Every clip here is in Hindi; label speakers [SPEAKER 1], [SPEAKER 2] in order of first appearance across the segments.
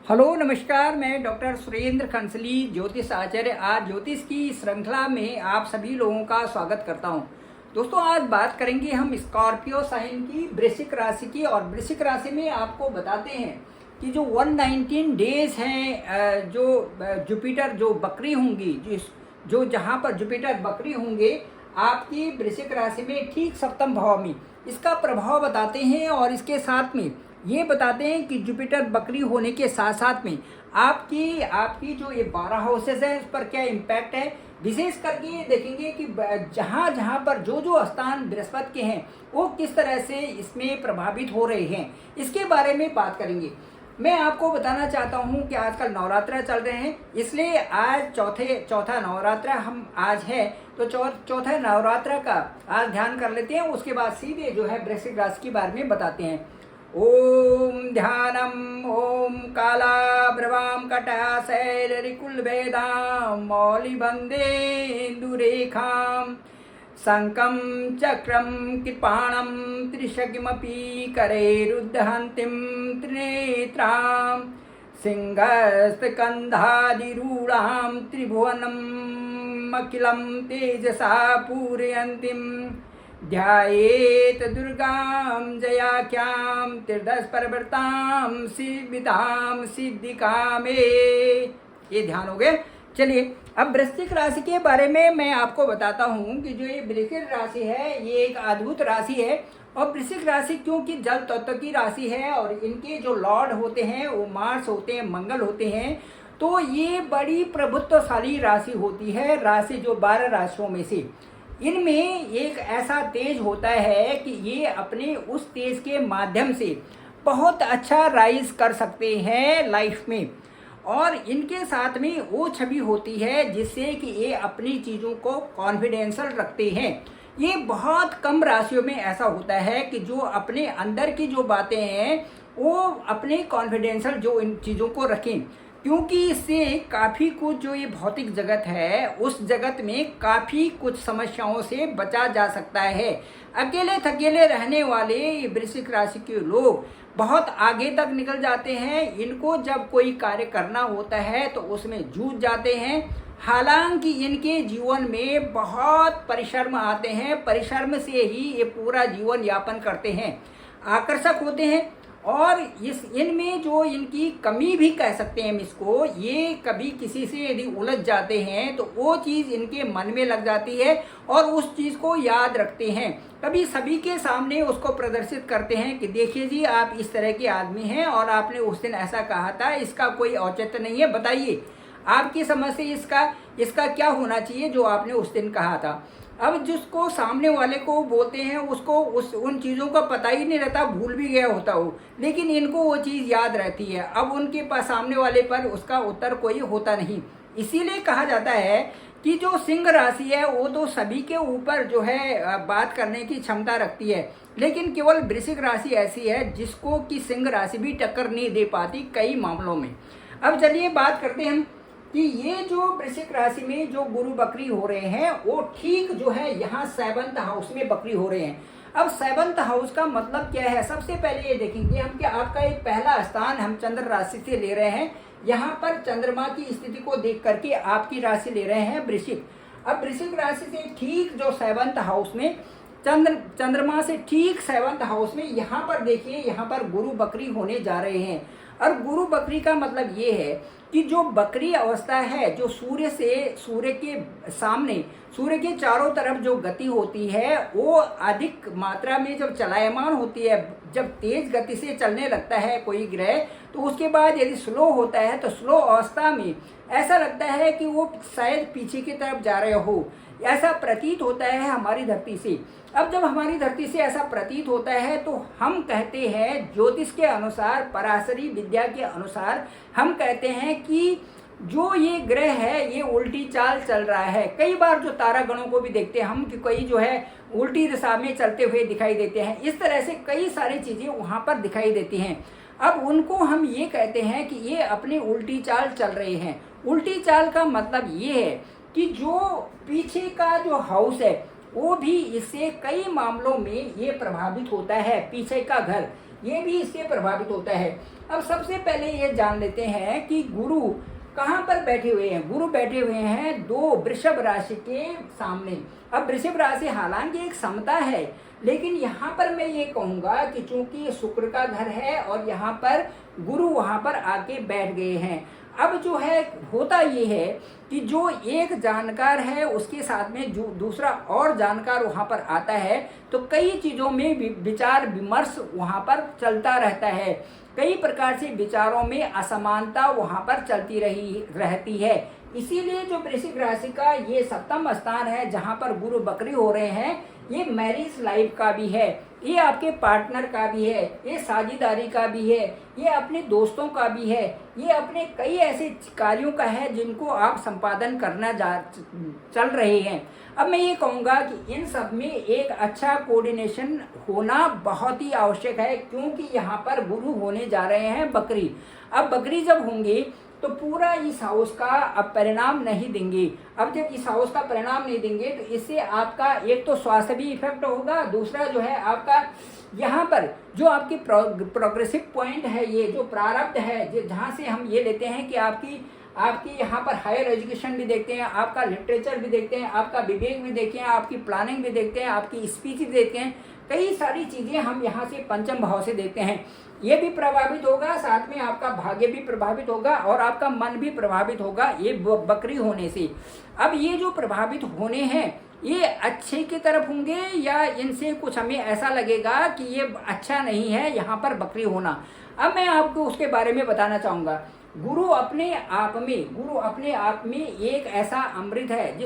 [SPEAKER 1] हेलो नमस्कार, मैं डॉक्टर सुरेंद्र खंसली ज्योतिष आचार्य आज ज्योतिष की श्रृंखला में आप सभी लोगों का स्वागत करता हूं। दोस्तों, आज बात करेंगे हम स्कॉर्पियो साइन की, वृश्चिक राशि की। और वृश्चिक राशि में आपको बताते हैं कि जो 119 डेज हैं, जो जुपिटर जो बकरी होंगी, जो जहां पर जुपिटर बकरी होंगे आपकी वृश्चिक राशि में ठीक सप्तम भाव में, इसका प्रभाव बताते हैं। और इसके साथ में ये बताते हैं कि जुपिटर बकरी होने के साथ साथ में आपकी जो ये 12 हाउसेस है, उस पर क्या इम्पैक्ट है। विशेष करके देखेंगे कि जहाँ जहाँ पर जो स्थान बृहस्पति के हैं वो किस तरह से इसमें प्रभावित हो रहे हैं, इसके बारे में बात करेंगे। मैं आपको बताना चाहता हूँ कि आजकल नवरात्र चल रहे हैं, इसलिए आज चौथा नवरात्र हम आज है, तो चौथा नवरात्र का आज ध्यान कर लेते हैं। उसके बाद सीधे जो है वृश्चिक राशि के बारे में बताते हैं। ओम ध्यानम ओम कालाभ्रवां कटाशैलरिकुलभेदां मौलिबन्धेन्दुरेखां शङ्खं चक्रं कृपाणं त्रिशगिमपि करैरुद्धहन्तीं त्रिनेत्रां सिंहस्तकन्धादिरूढां त्रिभुवनम् अखिलं तेजसा पूरयन्तीं ध्यायेत दुर्गां जयाख्यां त्रिदशपरवृतां सिद्धिदां सिद्धिकामे। ये ध्यान हो गए। चलिए, अब वृश्चिक राशि के बारे में मैं आपको बताता हूँ कि जो ये वृश्चिक राशि है ये एक अद्भुत राशि है। और वृश्चिक राशि क्योंकि जल तत्व की राशि है और इनके जो लॉर्ड होते हैं वो मार्स होते हैं, मंगल होते हैं, तो ये बड़ी प्रभुत्वशाली राशि होती है। राशि जो 12 राशियों में से इनमें एक ऐसा तेज होता है कि ये अपने उस तेज के माध्यम से बहुत अच्छा राइज कर सकते हैं लाइफ में। और इनके साथ में वो छवि होती है जिससे कि ये अपनी चीज़ों को कॉन्फिडेंशियल रखते हैं। ये बहुत कम राशियों में ऐसा होता है कि जो अपने अंदर की जो बातें हैं वो अपने कॉन्फिडेंशियल जो इन चीज़ों को रखें, क्योंकि इससे काफ़ी कुछ जो ये भौतिक जगत है उस जगत में काफ़ी कुछ समस्याओं से बचा जा सकता है। अकेले थकेले रहने वाले वृश्चिक राशि के लोग बहुत आगे तक निकल जाते हैं। इनको जब कोई कार्य करना होता है तो उसमें जूझ जाते हैं। हालांकि इनके जीवन में बहुत परिश्रम आते हैं, परिश्रम से ही ये पूरा जीवन यापन करते हैं, आकर्षक होते हैं। और इनमें जो इनकी कमी भी कह सकते हैं हम इसको, ये कभी किसी से यदि उलझ जाते हैं तो वो चीज़ इनके मन में लग जाती है और उस चीज़ को याद रखते हैं। कभी सभी के सामने उसको प्रदर्शित करते हैं कि देखिए जी, आप इस तरह के आदमी हैं और आपने उस दिन ऐसा कहा था, इसका कोई औचित्य नहीं है, बताइए आपकी समझ से इसका क्या होना चाहिए जो आपने उस दिन कहा था। अब जिसको सामने वाले को बोलते हैं उसको उन चीज़ों का पता ही नहीं रहता, भूल भी गया होता हो, लेकिन इनको वो चीज़ याद रहती है। अब उनके पास सामने वाले पर उसका उत्तर कोई होता नहीं। इसीलिए कहा जाता है कि जो सिंह राशि है वो तो सभी के ऊपर जो है बात करने की क्षमता रखती है, लेकिन केवल वृश्चिक राशि ऐसी है जिसको कि सिंह राशि भी टक्कर नहीं दे पाती कई मामलों में। अब चलिए बात करते हैं हम कि ये जो वृश्चिक राशि में जो गुरु बकरी हो रहे हैं वो ठीक जो है यहाँ 7th हाउस में बकरी हो रहे हैं। अब 7th हाउस का मतलब क्या है, सबसे पहले ये देखेंगे हम कि आपका एक पहला स्थान हम चंद्र राशि से ले रहे हैं। यहाँ पर चंद्रमा की स्थिति को देख करके आपकी राशि ले रहे हैं वृश्चिक। अब वृश्चिक राशि से ठीक जो 7th हाउस में चंद्रमा से ठीक 7th हाउस में यहाँ पर देखिए, यहाँ पर गुरु बकरी होने जा रहे हैं। और गुरु बकरी का मतलब ये है कि जो बकरी अवस्था है, जो सूर्य के सामने, सूर्य के चारों तरफ जो गति होती है वो अधिक मात्रा में जब चलायमान होती है, जब तेज गति से चलने लगता है कोई ग्रह, तो उसके बाद यदि स्लो होता है तो स्लो अवस्था में ऐसा लगता है कि वो शायद पीछे की तरफ जा रहे हो, ऐसा प्रतीत होता है हमारी धरती से। अब जब हमारी धरती से ऐसा प्रतीत होता है तो हम कहते हैं, ज्योतिष के अनुसार, पराशरी विद्या के अनुसार हम कहते हैं कि जो ये ग्रह है ये उल्टी चाल चल रहा है। कई बार जो तारागणों को भी देखते हैं हम कि कोई जो है उल्टी दिशा में चलते हुए दिखाई देते हैं। इस तरह से कई सारी चीज़ें वहाँ पर दिखाई देती हैं। अब उनको हम ये कहते हैं कि ये अपनी उल्टी चाल चल रहे हैं। उल्टी चाल का मतलब ये है कि जो पीछे का जो हाउस है वो भी इससे कई मामलों में ये प्रभावित होता है। पीछे का घर ये भी इससे प्रभावित होता है। अब सबसे पहले ये जान लेते हैं कि गुरु कहाँ पर बैठे हुए हैं। गुरु बैठे हुए हैं 2 वृषभ राशि के सामने। अब वृषभ राशि हालांकि एक समता है, लेकिन यहाँ पर मैं ये कहूँगा कि चूंकि शुक्र का घर है और यहाँ पर गुरु वहाँ पर आके बैठ गए हैं। अब जो है होता ये है कि जो एक जानकार है उसके साथ में जो दूसरा और जानकार वहाँ पर आता है, तो कई चीज़ों में विचार विमर्श वहाँ पर चलता रहता है। कई प्रकार से विचारों में असमानता वहाँ पर चलती रहती है। इसीलिए जो वृश्चिक राशि का ये 7वां स्थान है जहाँ पर गुरु बकरी हो रहे हैं, ये मैरिज लाइफ का भी है, ये आपके पार्टनर का भी है, ये साझेदारी का भी है, ये अपने दोस्तों का भी है, ये अपने कई ऐसे कार्यों का है जिनको आप संपादन करना चल रहे हैं। अब मैं ये कहूँगा कि इन सब में एक अच्छा कोऑर्डिनेशन होना बहुत ही आवश्यक है, क्योंकि यहाँ पर गुरु होने जा रहे हैं बकरी। अब बकरी जब होंगे तो पूरा इस हाउस का अब परिणाम नहीं देंगे। अब जब इस हाउस का परिणाम नहीं देंगे तो इससे आपका एक तो स्वास्थ्य भी इफेक्ट होगा, दूसरा जो है आपका यहाँ पर जो आपकी प्रोग्रेसिव पॉइंट है, ये जो प्रारब्ध है, जहाँ से हम ये लेते हैं कि आपकी यहाँ पर हायर एजुकेशन भी देखते हैं, आपका लिटरेचर भी देखते हैं, आपका विवेक भी देखते हैं, आपकी प्लानिंग भी देखते हैं, आपकी स्पीच भी देखते हैं, कई सारी चीज़ें हम यहाँ से पंचम भाव से देखते हैं। ये भी प्रभावित होगा, साथ में आपका भाग्य भी प्रभावित होगा और आपका मन भी प्रभावित होगा ये बकरी होने से। अब ये जो प्रभावित होने हैं ये अच्छे की तरफ होंगे या इनसे कुछ हमें ऐसा लगेगा कि ये अच्छा नहीं है यहाँ पर बकरी होना। अब मैं आपको उसके बारे में बताना चाहूँगा। गुरु अपने आप में एक ऐसा अमृत है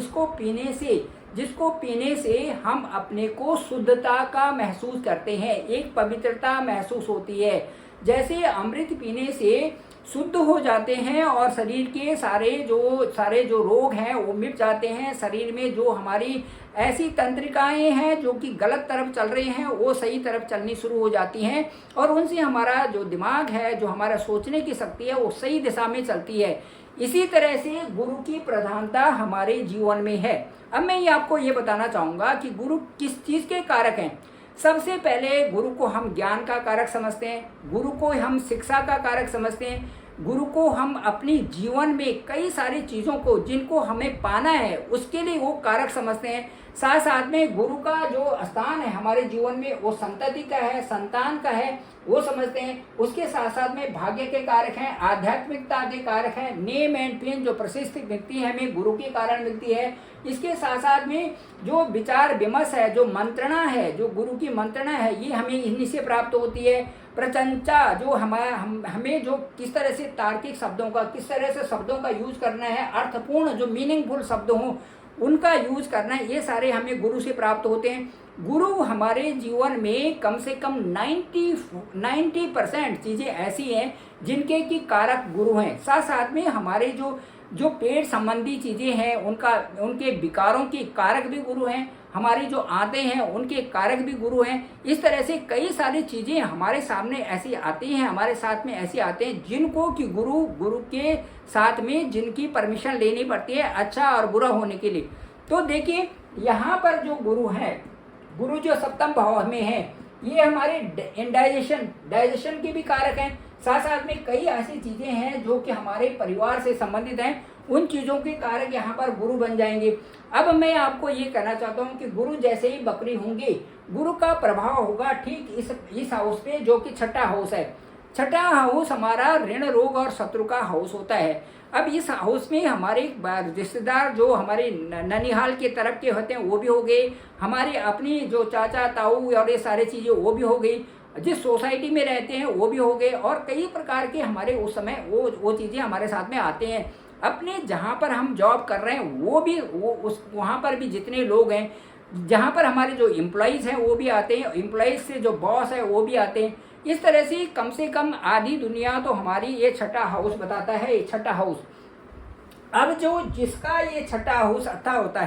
[SPEAKER 1] जिसको पीने से हम अपने को शुद्धता का महसूस करते हैं, एक पवित्रता महसूस होती है। जैसे अमृत पीने से शुद्ध हो जाते हैं और शरीर के सारे जो रोग हैं वो मिट जाते हैं। शरीर में जो हमारी ऐसी तंत्रिकाएं हैं जो कि गलत तरफ चल रही हैं वो सही तरफ चलनी शुरू हो जाती हैं और उनसे हमारा जो दिमाग है, जो हमारा सोचने की शक्ति है वो सही दिशा में चलती है। इसी तरह से गुरु की प्रधानता हमारे जीवन में है। अब मैं ये आपको ये बताना चाहूँगा कि गुरु किस चीज़ के कारक हैं। सबसे पहले गुरु को हम ज्ञान का कारक समझते हैं, गुरु को हम शिक्षा का कारक समझते हैं, गुरु को हम अपनी जीवन में कई सारी चीज़ों को जिनको हमें पाना है उसके लिए वो कारक समझते हैं। साथ साथ में गुरु का जो स्थान है हमारे जीवन में वो संतति का है, संतान का है, वो समझते हैं। उसके साथ साथ में भाग्य के कारक हैं, आध्यात्मिकता के कारक हैं, नेम एंड फेम जो प्रसिद्ध व्यक्ति है हमें गुरु के कारण मिलती है। इसके साथ साथ में जो विचार विमर्श है, जो मंत्रणा है, जो गुरु की मंत्रणा है, ये हमें इन्हीं से प्राप्त होती है। प्रचंचा जो हमें जो किस तरह से तार्किक शब्दों का, किस तरह से शब्दों का यूज करना है, अर्थपूर्ण जो मीनिंगफुल शब्द हों उनका यूज करना है, ये सारे हमें गुरु से प्राप्त होते हैं। गुरु हमारे जीवन में कम से कम 90% चीज़ें ऐसी हैं जिनके की कारक गुरु हैं। साथ साथ में हमारे जो पेट संबंधी चीज़ें हैं उनके विकारों के कारक भी गुरु हैं, हमारी जो आते हैं उनके कारक भी गुरु हैं। इस तरह से कई सारी चीज़ें हमारे सामने ऐसी आती हैं, हमारे साथ में ऐसे आते हैं जिनको कि गुरु के साथ में जिनकी परमिशन लेनी पड़ती है अच्छा और बुरा होने के लिए। तो देखिए यहाँ पर जो गुरु हैं, गुरु जो सप्तम भाव में है, ये हमारे डाइजेशन के भी कारक हैं। साथ साथ में कई ऐसी चीज़ें हैं जो कि हमारे परिवार से संबंधित हैं, उन चीज़ों के कारक यहाँ पर गुरु बन जाएंगे। अब मैं आपको ये कहना चाहता हूँ कि गुरु जैसे ही बकरी होंगे, गुरु का प्रभाव होगा ठीक इस हाउस पे जो कि छठा हाउस है। छठा हाउस हमारा ऋण रोग और शत्रु का हाउस होता है। अब इस हाउस में हमारे रिश्तेदार जो हमारे ननिहाल के तरफ के होते हैं वो भी हो गए, हमारे अपनी जो चाचा ताऊ और ये सारी चीज़ें वो भी हो गई, जिस सोसाइटी में रहते हैं वो भी हो गए, और कई प्रकार के हमारे उस समय वो चीज़ें हमारे साथ में आते हैं। अपने जहाँ पर हम जॉब कर रहे हैं वहाँ पर भी जितने लोग हैं, जहाँ पर हमारे जो एम्प्लॉइज़ हैं वो भी आते हैं, एम्प्लॉइज़ से जो बॉस है वो भी आते हैं। इस तरह से कम आधी दुनिया तो हमारी ये छठा हाउस बताता है, ये छठा हाउस। अब जिसका ये छठा हाउस अच्छा होता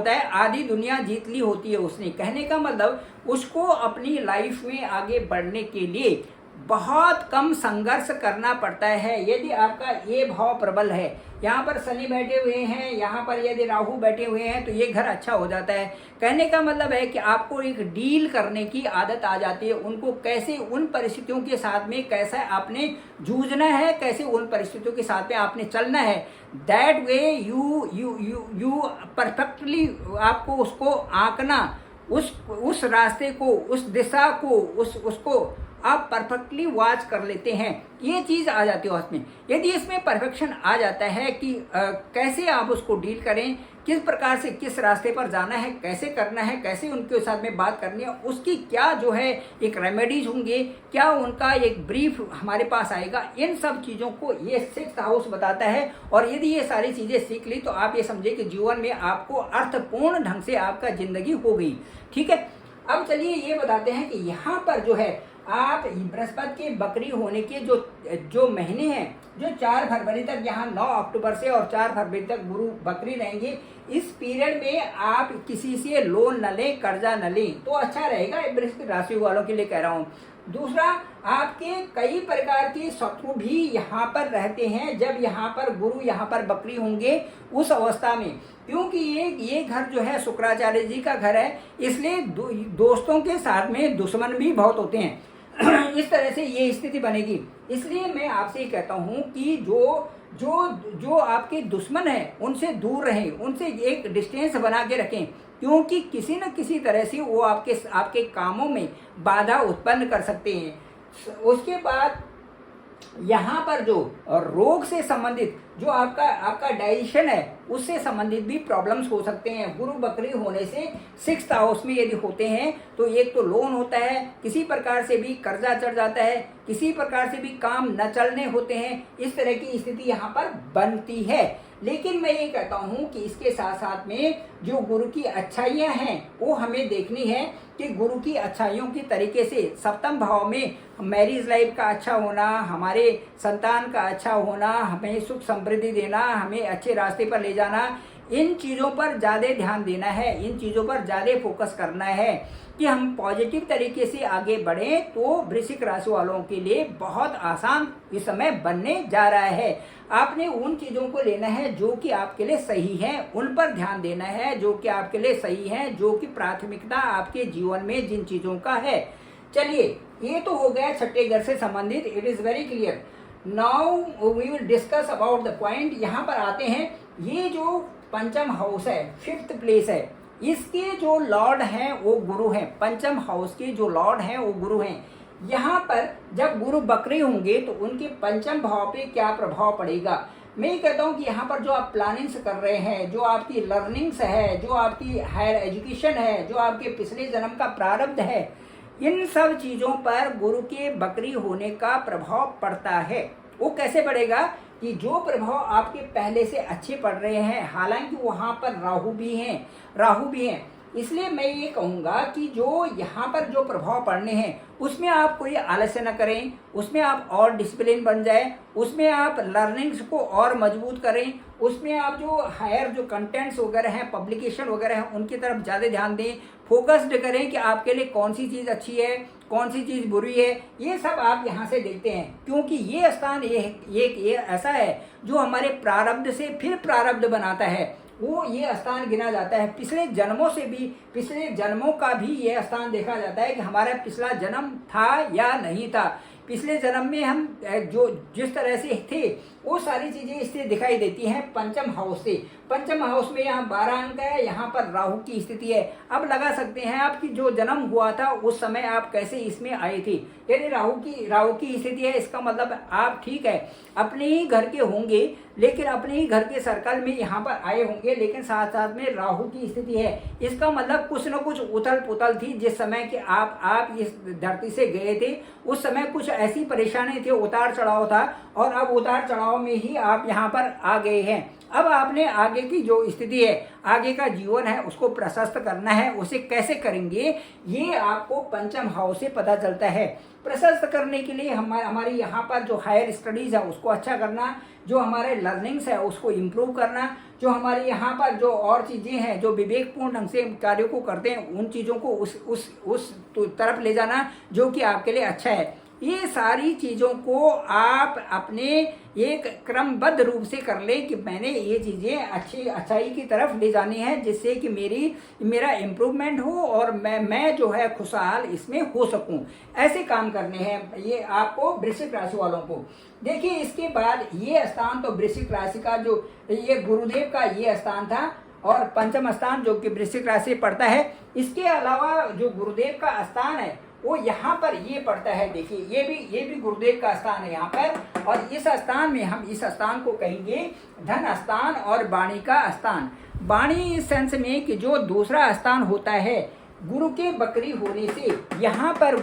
[SPEAKER 1] है, आधी दुनिया जीत ली होती है उसने। कहने का मतलब उसको अपनी लाइफ में आगे बढ़ने के लिए बहुत कम संघर्ष करना पड़ता है यदि आपका ये भाव प्रबल है। यहाँ पर शनि बैठे हुए हैं, यहाँ पर यदि राहु बैठे हुए हैं तो ये घर अच्छा हो जाता है। कहने का मतलब है कि आपको एक डील करने की आदत आ जाती है, उनको कैसे उन परिस्थितियों के साथ में कैसा आपने जूझना है, कैसे उन परिस्थितियों के साथ में आपने चलना है। That way you you you you perfectly आपको उसको आंकना, उस रास्ते को, उस दिशा को, उसको आप परफेक्टली वॉच कर लेते हैं। ये चीज़ आ जाती है उसमें। यदि इसमें परफेक्शन आ जाता है कि कैसे आप उसको डील करें, किस प्रकार से किस रास्ते पर जाना है, कैसे करना है, कैसे उनके साथ में बात करनी है, उसकी क्या जो है एक रेमेडीज होंगे, क्या उनका एक ब्रीफ हमारे पास आएगा, इन सब चीज़ों को ये 6th हाउस बताता है। और यदि ये सारी चीज़ें सीख ली तो आप ये समझे कि जीवन में आपको अर्थपूर्ण ढंग से आपका जिंदगी हो गई। ठीक है, अब चलिए ये बताते हैं कि यहाँ पर जो है आप बृहस्पति के बकरी होने के जो महीने हैं, जो 4 फरवरी तक, यहाँ 9 अक्टूबर से और 4 फरवरी तक गुरु बकरी रहेंगे, इस पीरियड में आप किसी से लोन न लें, कर्जा न लें तो अच्छा रहेगा। वृश्चिक राशि वालों के लिए कह रहा हूँ। दूसरा, आपके कई प्रकार के शत्रु भी यहाँ पर रहते हैं जब यहाँ पर गुरु यहाँ पर बकरी होंगे उस अवस्था में, क्योंकि ये घर जो है शुक्राचार्य जी का घर है, इसलिए दोस्तों के साथ में दुश्मन भी बहुत होते हैं। इस तरह से ये स्थिति बनेगी। इसलिए मैं आपसे कहता हूँ कि जो आपके दुश्मन हैं उनसे दूर रहें, उनसे एक डिस्टेंस बना के रखें, क्योंकि किसी न किसी तरह से वो आपके कामों में बाधा उत्पन्न कर सकते हैं। उसके बाद यहाँ पर जो रोग से संबंधित जो आपका डाइजेशन है उससे संबंधित भी प्रॉब्लम्स हो सकते हैं। गुरु बकरी होने से 6th हाउस में यदि होते हैं तो एक तो लोन होता है, किसी प्रकार से भी कर्जा चढ़ जाता है, किसी प्रकार से भी काम न चलने होते हैं, इस तरह की स्थिति यहाँ पर बनती है। लेकिन मैं ये कहता हूँ कि इसके साथ साथ में जो गुरु की अच्छाइयाँ हैं वो हमें देखनी है कि गुरु की अच्छाइयों की तरीके से 7th भाव में मैरिज लाइफ का अच्छा होना, हमारे संतान का अच्छा होना, हमें सुख समृद्धि देना, हमें अच्छे रास्ते पर ले जाना, इन चीज़ों पर ज़्यादा ध्यान देना है, इन चीज़ों पर ज़्यादा फोकस करना है कि हम पॉजिटिव तरीके से आगे बढ़ें। तो वृश्चिक राशि वालों के लिए बहुत आसान इस समय बनने जा रहा है। आपने उन चीज़ों को लेना है जो कि आपके लिए सही है, उन पर ध्यान देना है जो कि आपके लिए सही है, जो कि प्राथमिकता आपके जीवन में जिन चीज़ों का है। चलिए, ये तो हो गया 6ठे घर से संबंधित। It is very clear. Now we will discuss about the point. यहाँ पर आते हैं, ये जो 5th हाउस है, 5th प्लेस है, इसके जो लॉर्ड हैं वो गुरु हैं। 5th हाउस के जो लॉर्ड हैं वो गुरु हैं। यहाँ पर जब गुरु बकरी होंगे तो उनके 5th भाव पे क्या प्रभाव पड़ेगा। मैं ये कहता हूँ कि यहाँ पर जो आप प्लानिंग्स कर रहे हैं, जो आपकी लर्निंग्स है, जो आपकी हायर एजुकेशन है, जो आपके पिछले जन्म का प्रारब्ध है, इन सब चीज़ों पर गुरु के बकरी होने का प्रभाव पड़ता है। वो कैसे पड़ेगा कि जो प्रभाव आपके पहले से अच्छे पड़ रहे हैं, हालांकि वहाँ पर राहु भी हैं, इसलिए मैं ये कहूँगा कि जो यहाँ पर जो प्रभाव पड़ने हैं उसमें आप कोई आलस्य न करें, उसमें आप और डिसिप्लिन बन जाए, उसमें आप लर्निंग्स को और मजबूत करें, उसमें आप जो हायर जो कंटेंट्स वगैरह हैं, पब्लिकेशन वगैरह हैं, उनकी तरफ ज़्यादा ध्यान दें, फोकस्ड करें कि आपके लिए कौन सी चीज़ अच्छी है, कौन सी चीज़ बुरी है। ये सब आप यहाँ से देखते हैं, क्योंकि ये स्थान ये ऐसा है जो हमारे प्रारब्ध से फिर प्रारब्ध बनाता है। वो ये स्थान गिना जाता है, पिछले जन्मों का भी ये स्थान देखा जाता है कि हमारा पिछला जन्म था या नहीं था, पिछले जन्म में हम जो जिस तरह से थे वो सारी चीज़ें इससे दिखाई देती हैं 5th हाउस से। 5th हाउस में यहाँ 12 अंक है, यहाँ पर राहु की स्थिति है। अब लगा सकते हैं आपकी जो जन्म हुआ था उस समय आप कैसे इसमें आए थे। यदि राहु की स्थिति है, इसका मतलब आप ठीक है अपने ही घर के होंगे, लेकिन अपने ही घर के सर्कल में यहाँ पर आए होंगे, लेकिन साथ साथ में राहु की स्थिति है। इसका मतलब कुछ न कुछ उथल पुथल थी जिस समय कि आप इस धरती से गए थे, उस समय कुछ ऐसी परेशानी थी, उतार चढ़ाव था, और अब उतार चढ़ाव में ही आप यहाँ पर आ गए हैं। अब आपने आगे की जो स्थिति है, आगे का जीवन है, उसको प्रशस्त करना है। उसे कैसे करेंगे ये आपको 5th हाउस से पता चलता है। प्रशस्त करने के लिए हमारी यहाँ पर जो हायर स्टडीज़ है उसको अच्छा करना, जो हमारे लर्निंग्स है उसको इम्प्रूव करना, जो हमारे यहाँ पर जो और चीज़ें हैं जो विवेकपूर्ण ढंग से कार्यों को करते हैं उन चीज़ों को उस तरफ ले जाना जो कि आपके लिए अच्छा है। ये सारी चीज़ों को आप अपने एक क्रमबद्ध रूप से कर ले कि मैंने ये चीज़ें अच्छाई की तरफ ले जानी है, जिससे कि मेरा इम्प्रूवमेंट हो और मैं जो है खुशहाल इसमें हो सकूं। ऐसे काम करने हैं ये आपको वृश्चिक राशि वालों को। देखिए इसके बाद ये स्थान तो वृश्चिक राशि का जो ये गुरुदेव का ये स्थान था और पंचम स्थान जो कि वृश्चिक राशि पड़ता है। इसके अलावा जो गुरुदेव का स्थान है वो यहाँ पर ये पड़ता है। देखिए ये भी गुरुदेव का स्थान है यहाँ पर, और इस स्थान में हम इस स्थान को कहेंगे धन स्थान और वाणी का स्थान। वाणी इस सेंस में कि जो दूसरा स्थान होता है गुरु के बकरी होने से यहाँ पर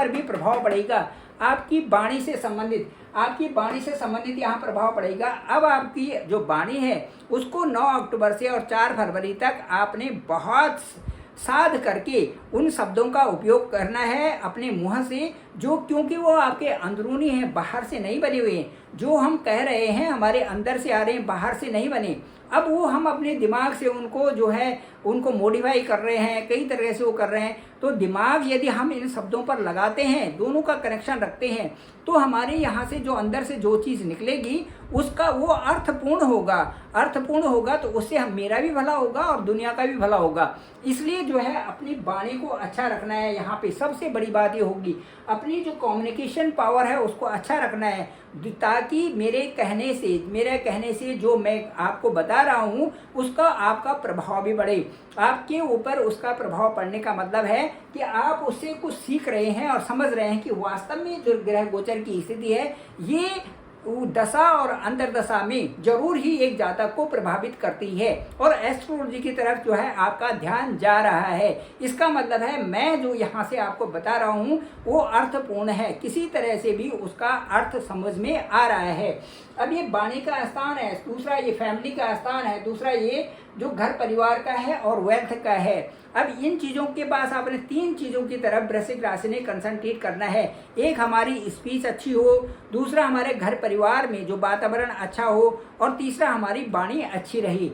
[SPEAKER 1] भी प्रभाव पड़ेगा आपकी वाणी से संबंधित, यहाँ प्रभाव पड़ेगा। अब आपकी जो वाणी है उसको 9 अक्टूबर से और 4 फरवरी तक आपने बहुत साध करके उन शब्दों का उपयोग करना है अपने मुंह से, जो क्योंकि वो आपके अंदरूनी हैं, बाहर से नहीं बने हुए हैं। जो हम कह रहे हैं हमारे अंदर से आ रहे हैं, बाहर से नहीं बने। अब वो हम अपने दिमाग से उनको जो है उनको मॉडिफाई कर रहे हैं, कई तरह से वो कर रहे हैं। तो दिमाग यदि हम इन शब्दों पर लगाते हैं, दोनों का कनेक्शन रखते हैं, तो हमारे यहाँ से जो अंदर से जो चीज़ निकलेगी उसका वो अर्थपूर्ण होगा तो उससे मेरा भी भला होगा और दुनिया का भी भला होगा। इसलिए जो है अपनी वाणी को अच्छा रखना है। यहाँ पे सबसे बड़ी बात ये होगी अपनी जो कम्युनिकेशन पावर है उसको अच्छा रखना है, ताकि मेरे कहने से जो मैं आपको बता रहा हूँ उसका आपका प्रभाव भी बढ़े। आपके ऊपर उसका प्रभाव पड़ने का मतलब है कि आप उससे कुछ सीख रहे हैं और समझ रहे हैं कि वास्तव में जो ग्रह गोचर की स्थिति है ये दशा और अंतर्दशा में जरूर ही एक जातक को प्रभावित करती है, और एस्ट्रोलॉजी की तरफ जो है आपका ध्यान जा रहा है। इसका मतलब है मैं जो यहाँ से आपको बता रहा हूँ वो अर्थपूर्ण है, किसी तरह से भी उसका अर्थ समझ में आ रहा है। अब ये वाणी का स्थान है, दूसरा ये फैमिली का स्थान है, दूसरा ये जो घर परिवार का है और वेल्थ का है। अब इन चीज़ों के पास आपने 3 चीज़ों की तरफ वृश्चिक राशि ने कंसंट्रेट करना है। एक हमारी स्पीच अच्छी हो, दूसरा हमारे घर परिवार में जो वातावरण अच्छा हो, और तीसरा हमारी वाणी अच्छी रहे।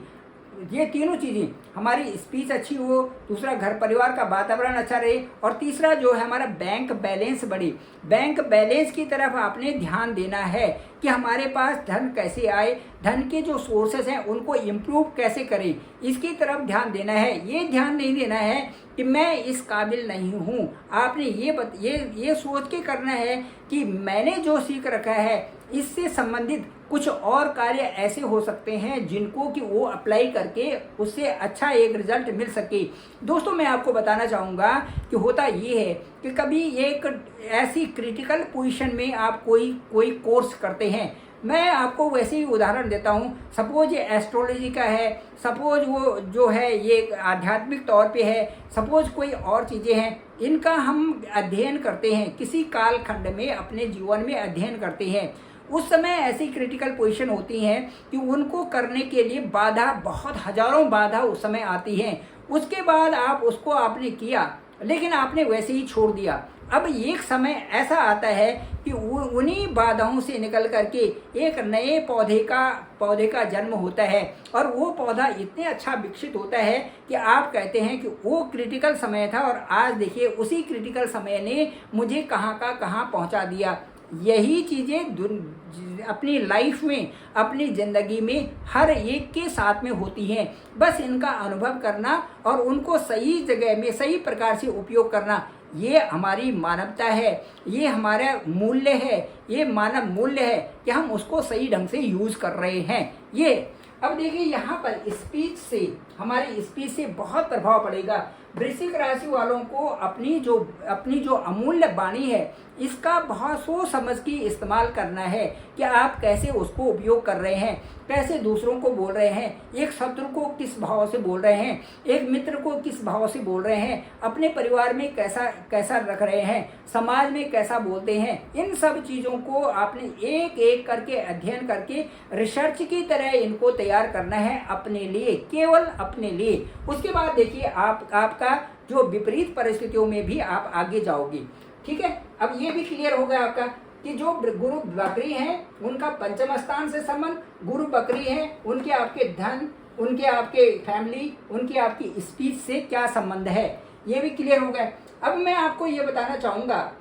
[SPEAKER 1] ये तीनों चीज़ें, हमारी स्पीच अच्छी हो, दूसरा घर परिवार का वातावरण अच्छा रहे, और तीसरा जो है हमारा बैंक बैलेंस बढ़े। बैंक बैलेंस की तरफ आपने ध्यान देना है कि हमारे पास धन कैसे आए, धन के जो सोर्सेस हैं उनको इम्प्रूव कैसे करें, इसकी तरफ ध्यान देना है। ये ध्यान नहीं देना है कि मैं इस काबिल नहीं हूँ। आपने ये सोच के करना है कि मैंने जो सीख रखा है इससे संबंधित कुछ और कार्य ऐसे हो सकते हैं जिनको कि वो अप्लाई करके उससे अच्छा एक रिजल्ट मिल सके। दोस्तों मैं आपको बताना चाहूँगा कि होता ये है कि कभी एक ऐसी क्रिटिकल पोजीशन में आप कोई कोर्स करते हैं। मैं आपको वैसे ही उदाहरण देता हूँ। सपोज ये एस्ट्रोलॉजी का है, सपोज वो जो है ये आध्यात्मिक तौर पे है, सपोज कोई और चीज़ें हैं, इनका हम अध्ययन करते हैं, किसी कालखंड में अपने जीवन में अध्ययन करते हैं। उस समय ऐसी क्रिटिकल पोजीशन होती हैं कि उनको करने के लिए बाधा, बहुत हजारों बाधा उस समय आती हैं। उसके बाद आपने किया लेकिन आपने वैसे ही छोड़ दिया। अब एक समय ऐसा आता है कि उन्हीं बाधाओं से निकल करके एक नए पौधे का जन्म होता है, और वो पौधा इतने अच्छा विकसित होता है कि आप कहते हैं कि वो क्रिटिकल समय था और आज देखिए उसी क्रिटिकल समय ने मुझे कहाँ का कहाँ पहुँचा दिया। यही चीज़ें अपनी लाइफ में, अपनी ज़िंदगी में हर एक के साथ में होती हैं। बस इनका अनुभव करना और उनको सही जगह में सही प्रकार से उपयोग करना, ये हमारी मानवता है, ये हमारा मूल्य है, ये मानव मूल्य है कि हम उसको सही ढंग से यूज़ कर रहे हैं। ये अब देखिए यहाँ पर हमारी स्पीच से बहुत प्रभाव पड़ेगा। वृश्चिक राशि वालों को अपनी जो अमूल्य वाणी है इसका बहुत सोच समझ के इस्तेमाल करना है कि आप कैसे उसको उपयोग कर रहे हैं, कैसे दूसरों को बोल रहे हैं, एक शत्रु को किस भाव से बोल रहे हैं, एक मित्र को किस भाव से बोल रहे हैं, अपने परिवार में कैसा रख रहे हैं, समाज में कैसा बोलते हैं। इन सब चीज़ों को आपने एक एक करके अध्ययन करके रिसर्च की तरह इनको तैयार करना है अपने लिए, केवल अपने लिए। उसके बाद देखिए आपका जो विपरीत परिस्थितियों में भी आप आगे जाओगे। ठीक है, अब ये भी क्लियर हो गया आपका कि जो गुरु बकरी हैं उनका पंचम स्थान से संबंध, गुरु बकरी हैं उनके आपके धन, उनके आपके फैमिली, उनके आपकी स्पीच से क्या संबंध है, ये भी क्लियर हो गया। अब मैं आपको ये बताना चाहूँगा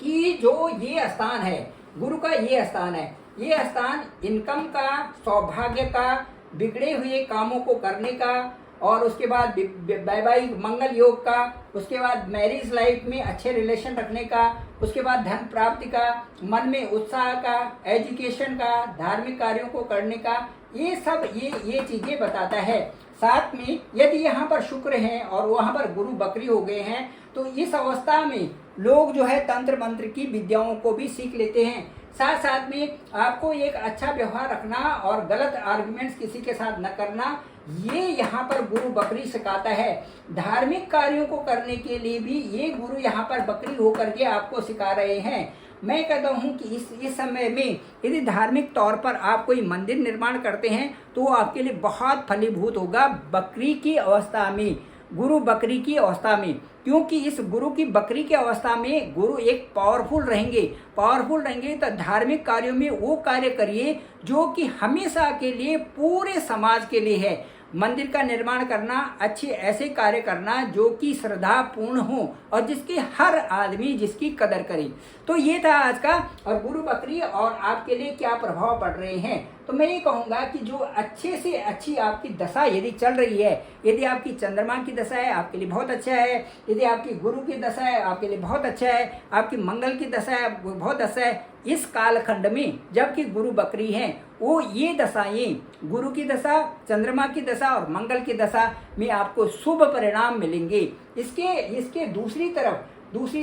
[SPEAKER 1] कि जो ये स्थान है, गुरु का ये स्थान है, ये स्थान इनकम का, सौभाग्य का, बिगड़े हुए कामों को करने का, और उसके बाद वैवाहिक मंगल योग का, उसके बाद मैरिज लाइफ में अच्छे रिलेशन रखने का, उसके बाद धन प्राप्ति का, मन में उत्साह का, एजुकेशन का, धार्मिक कार्यों को करने का, ये सब ये चीजें बताता है। साथ में यदि यहाँ पर शुक्र है और वहाँ पर गुरु बकरी हो गए हैं, तो इस अवस्था में लोग जो है तंत्र मंत्र की विद्याओं को भी सीख लेते हैं। साथ साथ में आपको एक अच्छा व्यवहार रखना और गलत आर्गुमेंट्स किसी के साथ न करना, ये यहाँ पर गुरु बकरी सिखाता है। धार्मिक कार्यों को करने के लिए भी ये गुरु यहाँ पर बकरी होकर के आपको सिखा रहे हैं। मैं कहता हूँ कि इस समय में यदि धार्मिक तौर पर आप कोई मंदिर निर्माण करते हैं तो वो आपके लिए बहुत फलीभूत होगा बकरी की अवस्था में, गुरु बकरी की अवस्था में। क्योंकि इस गुरु की बकरी की अवस्था में गुरु एक पावरफुल रहेंगे तो धार्मिक कार्यों में वो कार्य करिए जो कि हमेशा के लिए पूरे समाज के लिए है। मंदिर का निर्माण करना, अच्छे ऐसे कार्य करना जो कि श्रद्धा पूर्ण हो और जिसकी हर आदमी जिसकी कदर करे। तो ये था आज का, और गुरु बकरी और आपके लिए क्या प्रभाव पड़ रहे हैं। तो मैं ये कहूँगा कि जो अच्छे से अच्छी आपकी दशा यदि चल रही है, यदि आपकी चंद्रमा की दशा है आपके लिए बहुत अच्छा है, यदि आपकी गुरु की दशा है आपके लिए बहुत अच्छा है, आपकी मंगल की दशा है बहुत अच्छा है। इस कालखंड में जबकि गुरु बकरी हैं, वो ये दशाएं, गुरु की दशा, चंद्रमा की दशा और मंगल की दशा में आपको शुभ परिणाम मिलेंगे। इसके दूसरी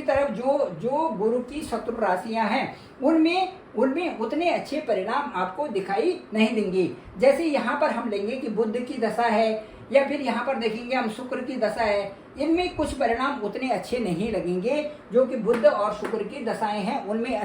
[SPEAKER 1] तरफ जो गुरु की शत्रु राशियां हैं उनमें उतने अच्छे परिणाम आपको दिखाई नहीं देंगे। जैसे यहाँ पर हम लेंगे कि बुध की दशा है, या फिर यहाँ पर देखेंगे हम शुक्र की दशा है, इनमें कुछ परिणाम उतने अच्छे नहीं लगेंगे। जो कि बुध और शुक्र की दशाएं हैं उनमें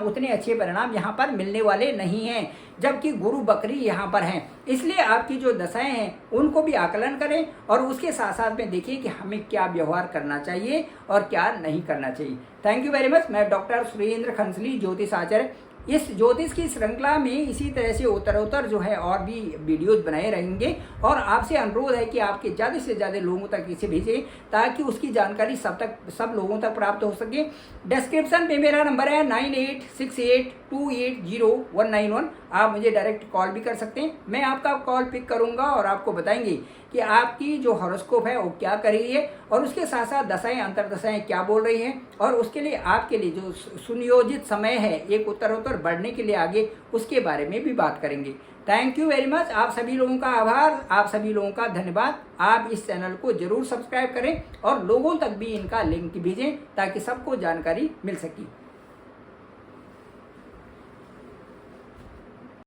[SPEAKER 1] उतने अच्छे परिणाम यहाँ पर मिलने वाले नहीं हैं, जबकि गुरु बकरी यहाँ पर हैं। इसलिए आपकी जो दशाएं हैं उनको भी आकलन करें और उसके साथ साथ में देखिए कि हमें क्या व्यवहार करना चाहिए और क्या नहीं करना चाहिए। Thank you very much. मैं डॉक्टर सुरेंद्र खंसली, ज्योतिष आचार्य। इस ज्योतिष की श्रृंखला में इसी तरह से उत्तरोत्तर जो है और भी वीडियोज बनाए रहेंगे, और आपसे अनुरोध है कि आपके ज़्यादा से ज़्यादा लोगों तक इसे भेजें ताकि उसकी जानकारी सब लोगों तक प्राप्त हो सके। डिस्क्रिप्शन में मेरा नंबर है 9868280191। आप मुझे डायरेक्ट कॉल भी कर सकते हैं, मैं आपका कॉल पिक करूंगा और आपको बताएंगे कि आपकी जो हॉरोस्कोप है वो क्या कर रही है, और उसके साथ साथ दशाएं अंतरदशाएं क्या बोल रही हैं, और उसके लिए आपके लिए जो सुनियोजित समय है एक उत्तरोत्तर बढ़ने के लिए आगे, उसके बारे में भी बात करेंगे। Thank you very much. आप सभी लोगों का आभार, आप सभी लोगों का धन्यवाद। आप इस चैनल को जरूर सब्सक्राइब करें और लोगों तक भी इनका लिंक भेजें ताकि सबको जानकारी मिल सके।